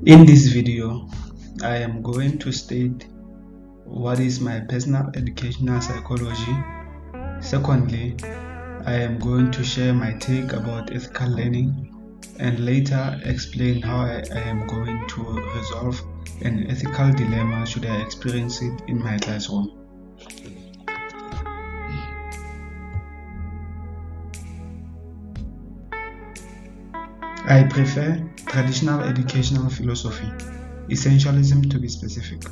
In this video, I am going to state what is my personal educational psychology. Secondly, I am going to share my take about ethical learning and later explain how I am going to resolve an ethical dilemma should I experience it in my classroom. I prefer traditional educational philosophy, essentialism to be specific.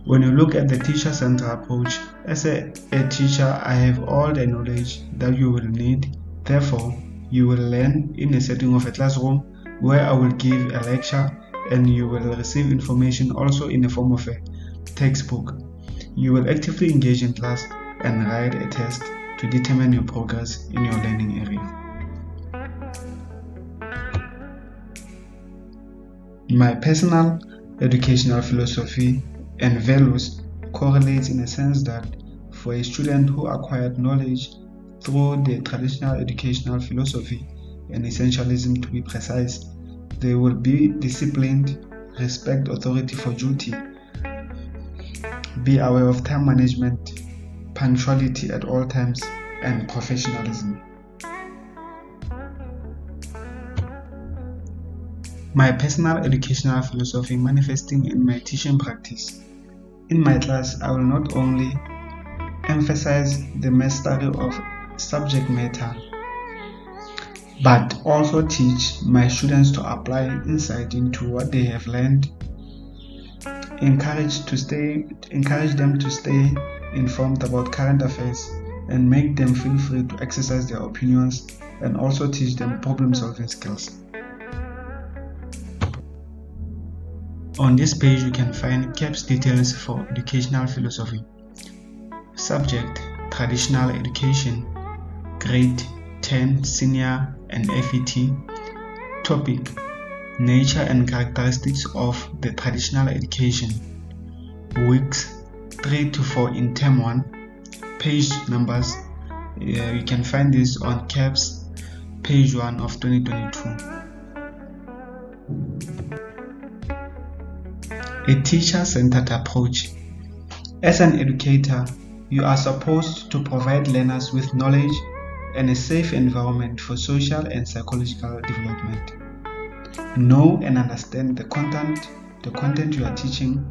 When you look at the teacher-centered approach, as a teacher, I have all the knowledge that you will need. Therefore, you will learn in a setting of a classroom where I will give a lecture and you will receive information also in the form of a textbook. You will actively engage in class and write a test to determine your progress in your learning area. My personal educational philosophy and values correlates in a sense that for a student who acquired knowledge through the traditional educational philosophy and essentialism to be precise, they will be disciplined, respect authority for duty, be aware of time management, punctuality at all times, and professionalism. My personal educational philosophy manifesting in my teaching practice. In my class, I will not only emphasize the mastery of subject matter, but also teach my students to apply insight into what they have learned, encourage them to stay informed about current affairs, and make them feel free to exercise their opinions, and also teach them problem-solving skills. On this page, you can find CAPS details for educational philosophy. Subject: traditional education, grade 10 senior and FET. Topic: nature and characteristics of the traditional education. Weeks 3 to 4 in term 1. Page numbers, you can find this on CAPS page 1 of 2022. A teacher-centered approach. As an educator, you are supposed to provide learners with knowledge and a safe environment for social and psychological development. Know and understand the content you are teaching,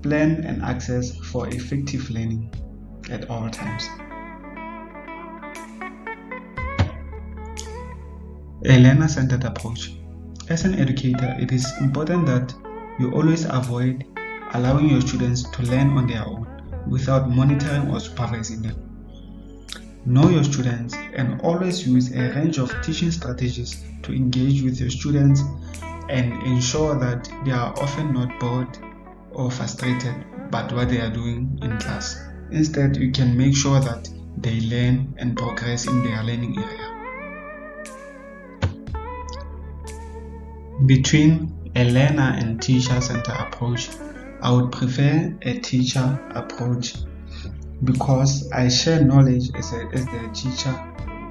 plan and access for effective learning at all times. A learner-centered approach. As an educator, it is important that you always avoid allowing your students to learn on their own without monitoring or supervising them. Know your students and always use a range of teaching strategies to engage with your students and ensure that they are often not bored or frustrated by what they are doing in class. Instead, you can make sure that they learn and progress in their learning area. Between a learner and teacher-centered approach, I would prefer a teacher approach because I share knowledge as the teacher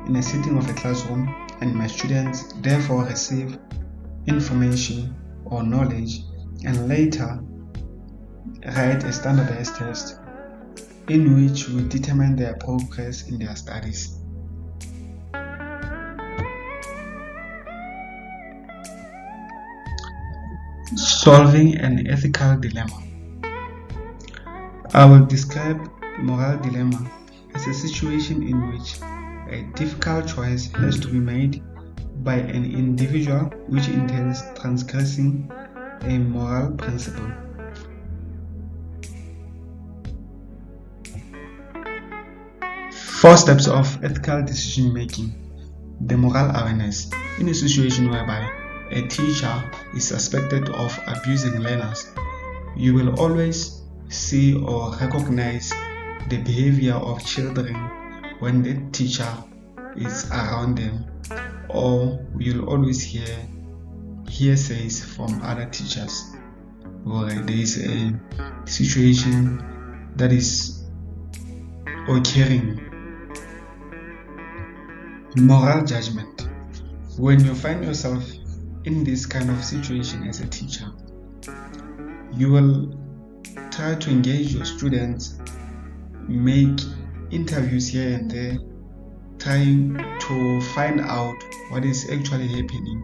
in a setting of a classroom, and my students therefore receive information or knowledge and later write a standardized test in which we determine their progress in their studies. Solving an ethical dilemma. I will describe moral dilemma as a situation in which a difficult choice has to be made by an individual which entails transgressing a moral principle. Four steps of ethical decision making. The moral awareness. In a situation whereby a teacher is suspected of abusing learners, you will always see or recognize the behavior of children when the teacher is around them, or you'll always hear hearsays from other teachers or there is a situation that is occurring. Moral judgment. When you find yourself in this kind of situation as a teacher, you will try to engage your students, make interviews here and there, trying to find out what is actually happening,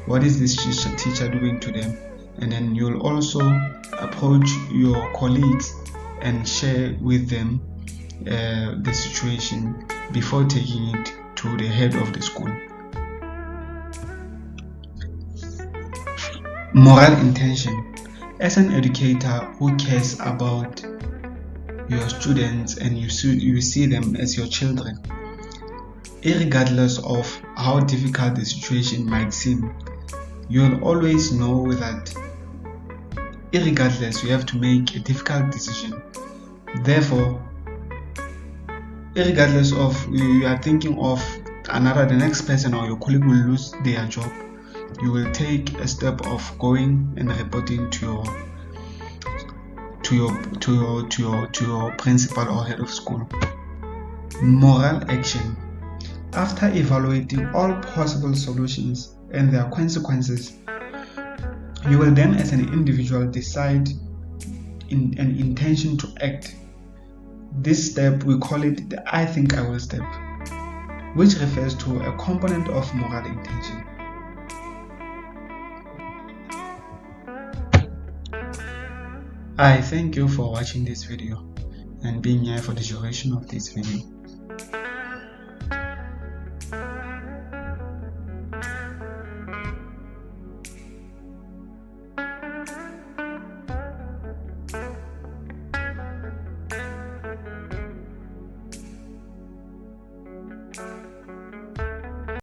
what is this teacher doing to them, and then you'll also approach your colleagues and share with them the situation before taking it to the head of the school. Moral intention. As an educator who cares about your students and you see them as your children, irregardless of how difficult the situation might seem, you'll always know that irregardless you have to make a difficult decision. Therefore, irregardless of you are thinking of the next person or your colleague will lose their job, you will take a step of going and reporting to your principal or head of school. Moral action. After evaluating all possible solutions and their consequences, you will then as an individual decide in an intention to act. This step, we call it the I think I will step, which refers to a component of moral intention. I thank you for watching this video and being here for the duration of this video.